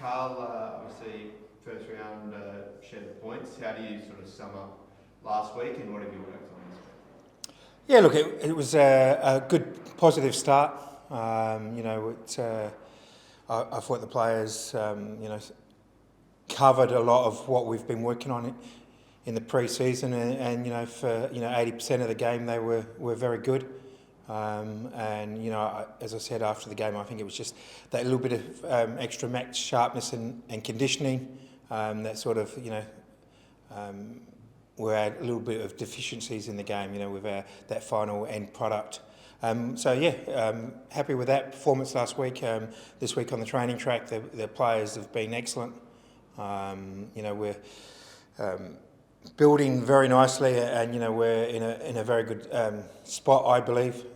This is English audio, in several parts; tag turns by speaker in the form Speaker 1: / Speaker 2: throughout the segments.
Speaker 1: Carl, obviously, first round shared the points. How do you sort of sum up last week and what have you worked on this week?
Speaker 2: Yeah, look, it was a good, positive start. I thought the players, covered a lot of what we've been working on in the pre-season, and for 80% of the game they were very good. As I said after the game, I think it was just that little bit of extra match sharpness and conditioning that sort of we had a little bit of deficiencies in the game, with that final end product. Happy with that performance last week. This week on the training track, the players have been excellent. We're building very nicely, and we're in a very good spot, I believe.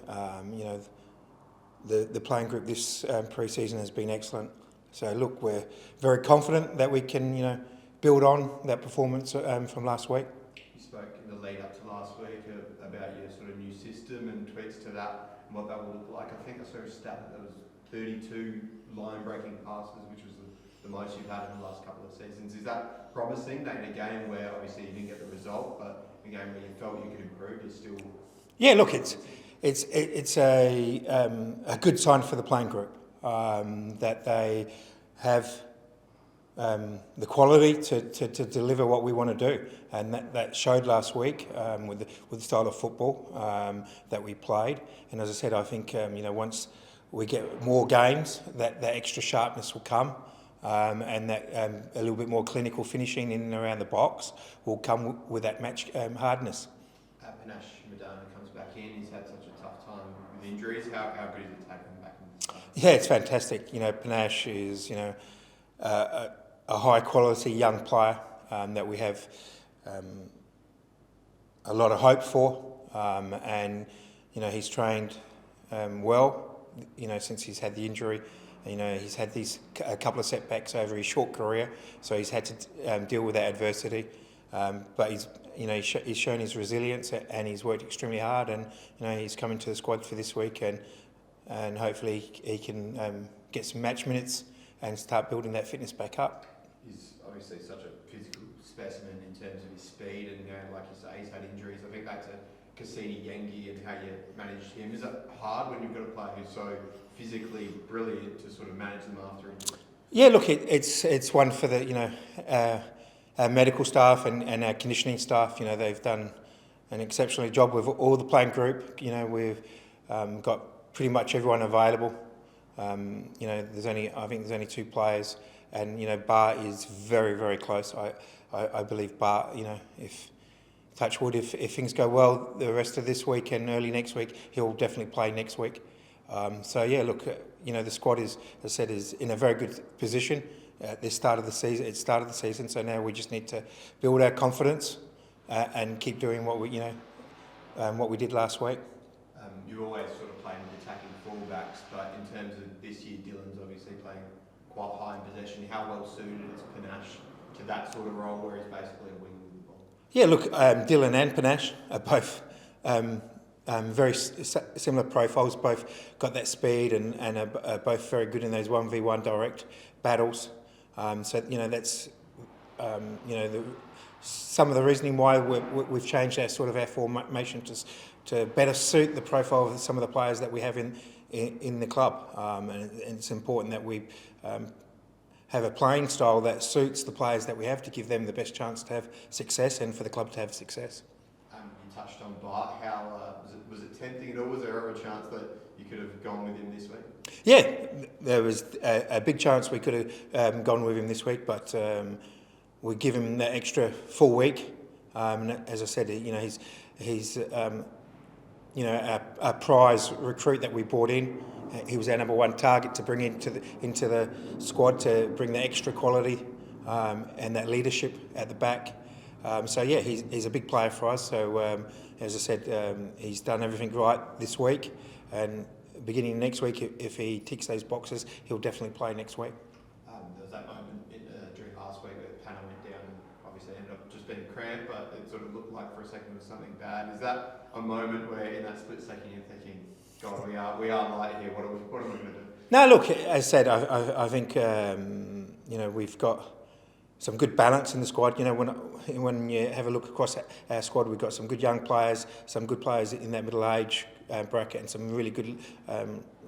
Speaker 2: The playing group this pre-season has been excellent. So look, we're very confident that we can build on that performance from last week.
Speaker 1: You spoke in the lead up to last week about your sort of new system and tweaks to that and what that will look like. I think I saw a stat that was 32 line-breaking passes, which was the most you've had in the last couple of seasons. Is that promising that in a game where obviously you didn't get the result, but in a game where you felt you could improve, you're still...
Speaker 2: Yeah, look, it's a good sign for the playing group that they have the quality to deliver what we want to do, and that showed last week with the style of football that we played. And as I said, I think once we get more games, that extra sharpness will come, and that a little bit more clinical finishing in and around the box will come with that match hardness.
Speaker 1: Panashe Madanha comes back in. He's had such a tough time with injuries. How good is it taking him back in this game?
Speaker 2: Yeah, it's fantastic. Panashe is a high quality young player that we have a lot of hope for, and he's trained well since he's had the injury. He's had a couple of setbacks over his short career, so he's had to deal with that adversity, but he's shown his resilience, and he's worked extremely hard, and he's coming to the squad for this week, and hopefully he can get some match minutes and start building that fitness back up.
Speaker 1: He's obviously such a physical specimen in terms of his speed, and like you say, he's had injuries. I think back to Cassini Yengi and how you managed him. Is it hard when you've got a player who's so physically brilliant to sort of manage them after injury?
Speaker 2: Yeah, look, it's one for the our medical staff and our conditioning staff. They've done an exceptional job with all the playing group. We've got pretty much everyone available. There's only two players, and Bart is very, very close. I believe Bart, if touch wood, if things go well the rest of this week and early next week, he'll definitely play next week. The squad is, as I said, is in a very good position at the start of the season. It started the season, so now we just need to build our confidence and keep doing what we did last week.
Speaker 1: You always sort of playing with attacking fullbacks, but in terms of this year, Dylan's obviously playing quite high in possession. How well suited is Panashe to that sort of role where he's basically a wing with the ball?
Speaker 2: Yeah, look, Dylan and Panashe are both very similar profiles. Both got that speed and are both very good in those 1v1 direct battles. That's some of the reasoning why we've changed our formation to better suit the profile of some of the players that we have in the club. And it's important that we have a playing style that suits the players that we have to give them the best chance to have success and for the club to have success.
Speaker 1: You touched on Bart. How was it tempting at all? Was there ever a chance that you could have gone with him this week?
Speaker 2: Yeah, there was a big chance we could have gone with him this week, but we give him that extra full week. As I said, he's our prize recruit that we brought in. He was our number one target to bring into the squad to bring the extra quality and that leadership at the back. He's a big player for us. So as I said, he's done everything right this week, and beginning next week, if he ticks those boxes, he'll definitely play next week.
Speaker 1: There was that moment during last week where Panashe went down and obviously ended up just being cramped, but it sort of looked like for a second it was something bad. Is that a moment where in that split second you're thinking, God, we are light here, what are we going to do?
Speaker 2: No, look, as I said, I think we've got some good balance in the squad. When you have a look across our squad, we've got some good young players, some good players in that middle age bracket, and some really good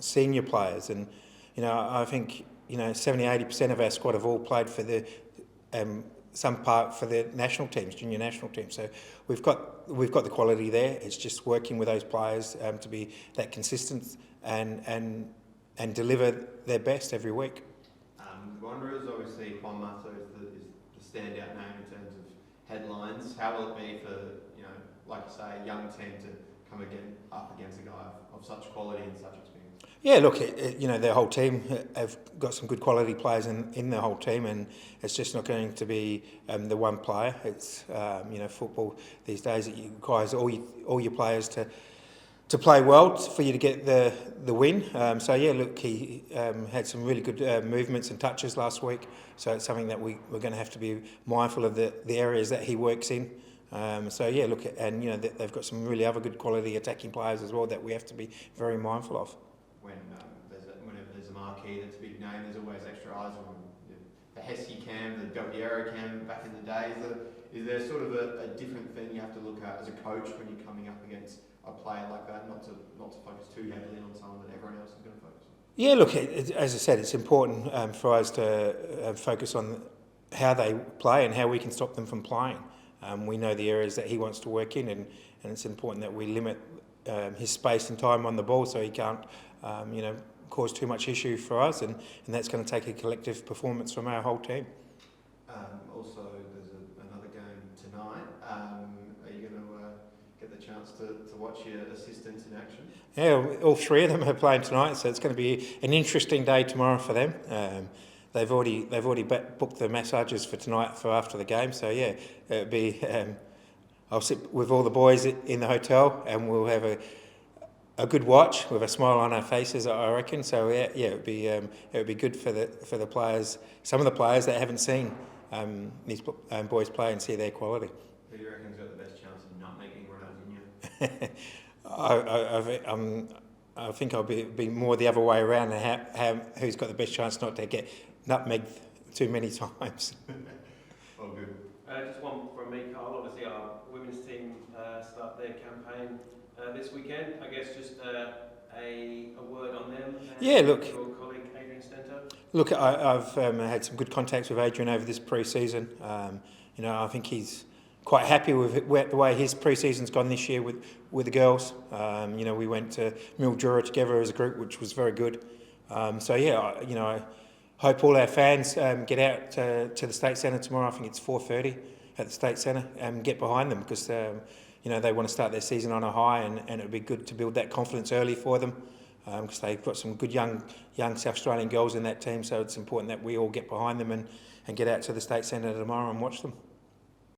Speaker 2: senior players. And I think 70-80% of our squad have all played for the some part for the national teams, junior national teams. So we've got the quality there. It's just working with those players to be that consistent and deliver their best every week.
Speaker 1: The Wanderers, obviously, Mato is the standout name in terms of headlines. How will it be for, like you say, a young team to come up against a guy of such quality and such experience?
Speaker 2: Yeah, look, their whole team have got some good quality players in their whole team, and it's just not going to be the one player. It's football these days. It requires all your players to play well for you to get the win. He had some really good movements and touches last week. So it's something that we're going to have to be mindful of the areas that he works in. They've got some really other good quality attacking players as well that we have to be very mindful of.
Speaker 1: Whenever there's a marquee that's a big name, there's always extra eyes on the Heskey cam, the Del Piero cam back in the day. Is there sort of a different thing you have to look at as a coach when you're coming up against a player like that, not to focus too heavily on someone that everyone else is going to focus on?
Speaker 2: Yeah, look, as I said, it's important for us to focus on how they play and how we can stop them from playing. We know the areas that he wants to work in, and it's important that we limit his space and time on the ball so he can't, cause too much issue for us, and that's going to take a collective performance from our whole team.
Speaker 1: Also, there's another game tonight. Are you going to get the chance to watch your assistants in action?
Speaker 2: Yeah, all three of them are playing tonight, so it's going to be an interesting day tomorrow for them. They've already booked the massages for tonight for after the game, so yeah, it'll be. I'll sit with all the boys in the hotel, and we'll have a good watch with a smile on our faces, I reckon. So yeah, it would be good for the players, some of the players that haven't seen these boys play and see their quality.
Speaker 1: Who do you reckon's got the best chance of nutmegging Ronaldinho?
Speaker 2: I think I'll be more the other way around, and who's got the best chance not to get nutmegged too many times.
Speaker 1: Oh, good.
Speaker 3: Just one from me, Carl. Obviously, our women's team start their campaign this weekend. I guess just a word on them.
Speaker 2: Yeah, look.
Speaker 3: Your colleague Adrian Stento.
Speaker 2: Look, I've had some good contacts with Adrian over this pre-season. I think he's quite happy with the way his pre-season's gone this year with the girls. We went to Mildura together as a group, which was very good. I hope all our fans get out to the State Centre tomorrow. I think it's 4:30 at the State Centre, and get behind them because they want to start their season on a high, and it would be good to build that confidence early for them because they've got some good young South Australian girls in that team. So it's important that we all get behind them and get out to the State Centre tomorrow and watch them.